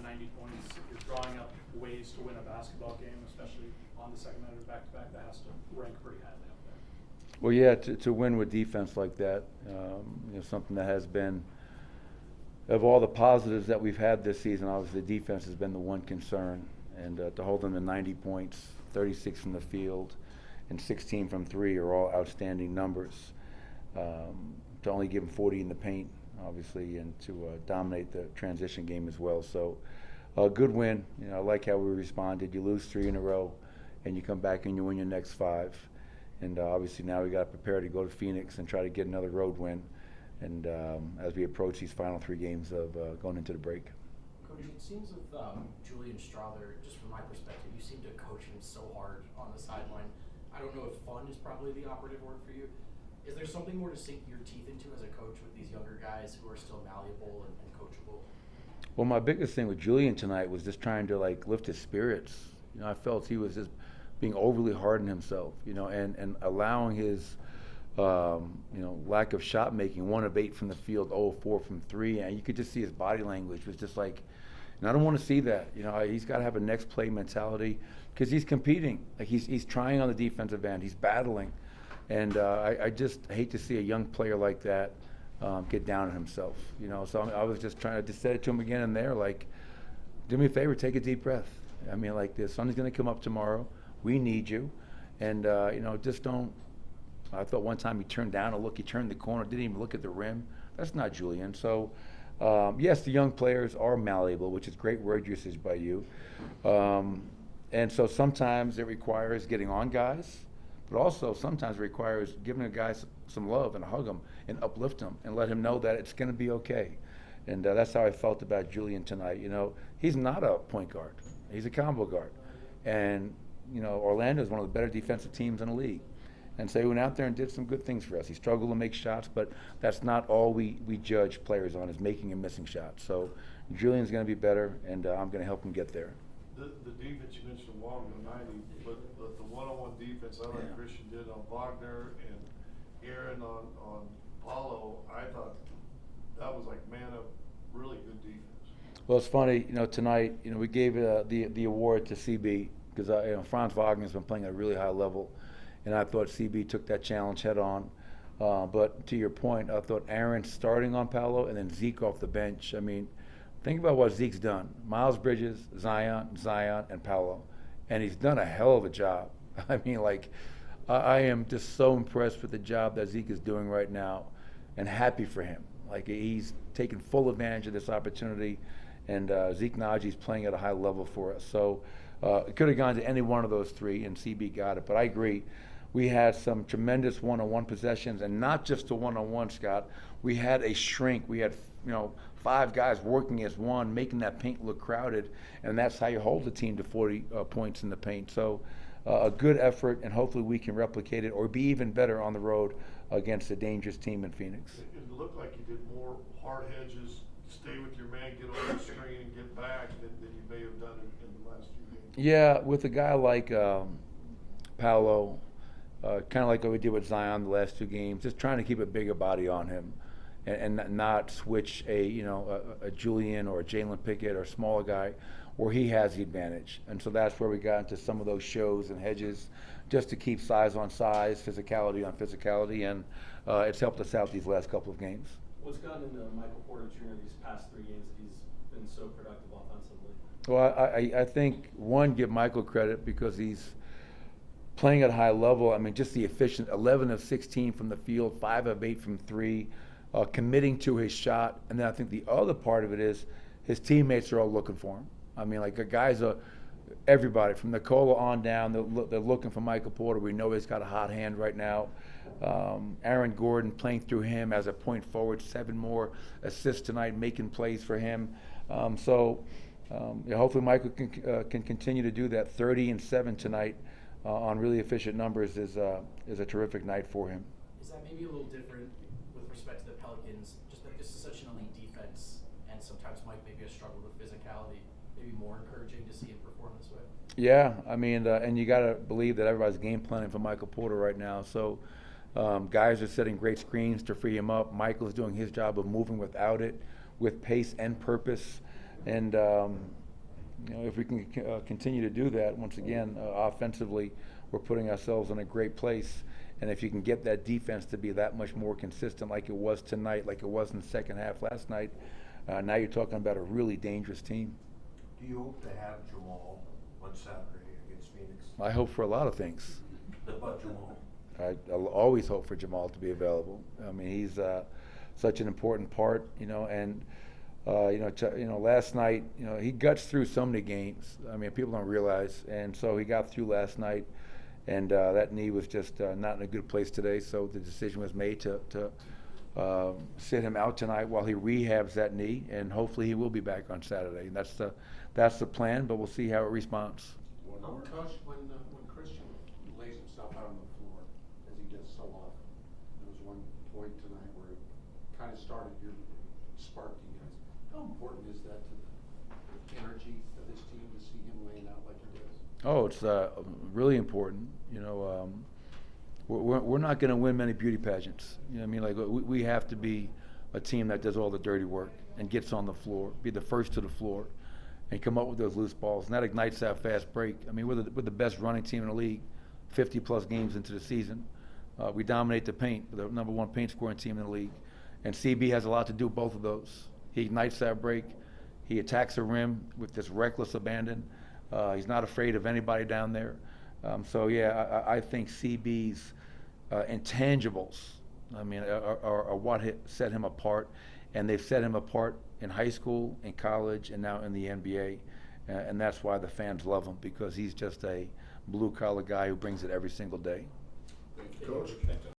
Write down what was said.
90 points. If you're drawing up ways to win a basketball game, especially on the second night of back-to-back, that has to rank pretty highly up there. Well, yeah, to win with defense like that, something that has been, of all the positives that we've had this season, obviously the defense has been the one concern. And to hold them to 90 points, 36 from the field, and 16 from three are all outstanding numbers. To only give them 40 in the paint, obviously, and to dominate the transition game as well. So a good win. I like how we responded. You lose 3 in a row, and you come back and you win your next 5. And obviously now we got to prepare to go to Phoenix and try to get another road win. And as we approach these final 3 games of going into the break. Coach, it seems with Julian Strother, just from my perspective, you seem to coach him so hard on the sideline. I don't know if fun is probably the operative word for you. Is there something more to sink your teeth into as a coach with these younger guys who are still malleable and coachable? Well, my biggest thing with Julian tonight was just trying to lift his spirits. I felt he was just being overly hard on himself, and allowing his lack of shot making, 1 of 8 from the field, 0 of 4 from 3, and you could just see his body language was just like, and I don't want to see that. He's got to have a next play mentality because he's competing. He's trying on the defensive end. He's battling, and I just hate to see a young player like that get down on himself. So I was just trying to just say it to him again and there, do me a favor, take a deep breath. The sun's going to come up tomorrow. We need you, and just don't. I thought one time he turned down a look. He turned the corner, didn't even look at the rim. That's not Julian. So, yes, the young players are malleable, which is great word usage by you. And so sometimes it requires getting on guys, but also sometimes it requires giving a guy some love and hug him and uplift him and let him know that it's going to be okay. And that's how I felt about Julian tonight. He's not a point guard. He's a combo guard. And, Orlando is one of the better defensive teams in the league. And so he went out there and did some good things for us. He struggled to make shots, but that's not all we judge players on, is making and missing shots. So Julian's going to be better, and I'm going to help him get there. The defense, you mentioned Wagner 90, but the one-on-one defense, I like Christian did on Wagner and Aaron on Paulo, I thought that was man up, really good defense. Well, it's funny, tonight, we gave the award to CB because Franz Wagner's been playing at a really high level. And I thought CB took that challenge head on. But to your point, I thought Aaron starting on Paolo and then Zeke off the bench. Think about what Zeke's done. Miles Bridges, Zion, and Paolo. And he's done a hell of a job. I am just so impressed with the job that Zeke is doing right now and happy for him. He's taken full advantage of this opportunity. And Zeke Najee's playing at a high level for us. So it could have gone to any one of those 3, and CB got it. But I agree. We had some tremendous one-on-one possessions, and not just a one-on-one, Scott. We had a shrink. We had, 5 guys working as one, making that paint look crowded, and that's how you hold the team to 40 points in the paint. So a good effort, and hopefully we can replicate it or be even better on the road against a dangerous team in Phoenix. It looked like you did more hard hedges, stay with your man, get on the screen, and get back than you may have done in the last few games. Yeah, with a guy like Paolo, kind of like what we did with Zion the last 2 games, just trying to keep a bigger body on him and not switch a Julian or a Jalen Pickett or a smaller guy where he has the advantage. And so that's where we got into some of those shows and hedges just to keep size on size, physicality on physicality, and it's helped us out these last couple of games. What's gotten into Michael Porter Jr. these past 3 games that he's been so productive offensively? Well, I think, one, give Michael credit because he's playing at a high level. Just the efficient 11 of 16 from the field, 5 of 8 from 3, committing to his shot. And then I think the other part of it is his teammates are all looking for him. The guys are, everybody from Nikola on down, they're looking for Michael Porter. We know he's got a hot hand right now. Aaron Gordon playing through him as a point forward, 7 more assists tonight, making plays for him. Hopefully Michael can continue to do that. 30 and 7 tonight on really efficient numbers is a terrific night for him. Is that maybe a little different with respect to the Pelicans? Just that this is such an elite defense, and sometimes Mike maybe has struggled with physicality. Maybe more encouraging to see him perform this way. Yeah, and you got to believe that everybody's game planning for Michael Porter right now. So guys are setting great screens to free him up. Michael's doing his job of moving without it, with pace and purpose. And if we can continue to do that, once again, offensively, we're putting ourselves in a great place. And if you can get that defense to be that much more consistent like it was tonight, like it was in the second half last night, now you're talking about a really dangerous team. Do you hope to have Jamal on Saturday against Phoenix? I hope for a lot of things. About Jamal? I'll always hope for Jamal to be available. I mean, he's such an important part, and last night, he guts through so many games. I mean, people don't realize, and so he got through last night, and that knee was just not in a good place today. So the decision was made to sit him out tonight while he rehabs that knee, and hopefully he will be back on Saturday. And that's the plan, but we'll see how it responds. Coach, when Christian lays himself out on the floor, as he does so often, there was one point tonight where it kind of sparked you guys. How important is that to the energy of this team to see him laying out like he does? Oh, it's really important. We're not going to win many beauty pageants. You know what I mean? Like we have to be a team that does all the dirty work and gets on the floor, be the first to the floor, and come up with those loose balls. And that ignites that fast break. I mean, we're the best running team in the league, 50-plus games into the season. We dominate the paint. We're the number one paint scoring team in the league. And CB has a lot to do with both of those. He ignites that break. He attacks the rim with this reckless abandon. He's not afraid of anybody down there. I think CB's intangibles, are what set him apart. And they've set him apart in high school, in college, and now in the NBA. And that's why the fans love him, because he's just a blue-collar guy who brings it every single day. Thank you, Coach.